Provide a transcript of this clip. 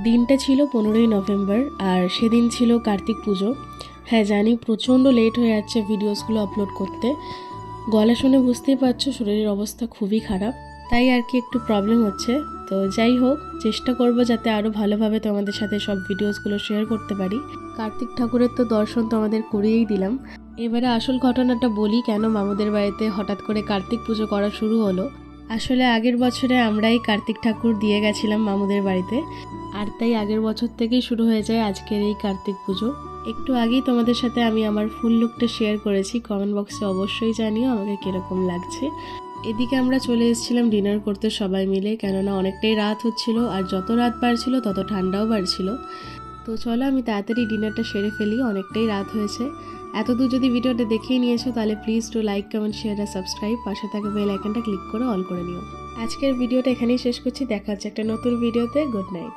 দিনটা ছিল 15ই নভেম্বর আর সেদিন ছিল কার্তিক পুজো। হ্যাঁ জানি প্রচণ্ড লেট হয়ে যাচ্ছে ভিডিওসগুলো আপলোড করতে, গলা শুনে বুঝতেই পারছো শরীরের অবস্থা খুবই খারাপ, তাই আর কি একটু প্রবলেম হচ্ছে। তো যাই হোক, চেষ্টা করব যাতে আরও ভালোভাবে তোমাদের সাথে সব ভিডিওসগুলো শেয়ার করতে পারি। কার্তিক ঠাকুরের তো দর্শন তোমাদের করিয়েই দিলাম, এবারে আসল ঘটনাটা বলি কেন মামুদের বাড়িতে হঠাৎ করে কার্তিক পুজো করা শুরু হলো। আসলে আগের বছরে আমরাই কার্তিক ঠাকুর দিয়ে গেছিলাম মামুদের বাড়িতে, আর তাই আগের বছর থেকেই শুরু হয়ে যায় আজকের এই কার্তিক পুজো। একটু আগেই তোমাদের সাথে আমি আমার ফুল লুকটা শেয়ার করেছি, কমেন্ট বক্সে অবশ্যই জানিও আমাকে কীরকম লাগছে। এদিকে আমরা চলে এসেছিলাম ডিনার করতে সবাই মিলে, কেননা অনেকটাই রাত হচ্ছিল আর যত রাত বাড়ছিল তত ঠান্ডাও বাড়ছিল। তো চলো আমি তাড়াতাড়ি ডিনারটা সেরে ফেলি, অনেকটাই রাত হয়েছে। এতদূর যদি ভিডিওটা দেখেই নিয়েছো তাহলে please to like comment share আর সাবস্ক্রাইব, পাশে থাকা বেল আইকনটা ক্লিক করে অল করে নিও। আজকের ভিডিওটা এখানেই শেষ করছি, দেখা হচ্ছে একটা নতুন ভিডিওতে। Good night.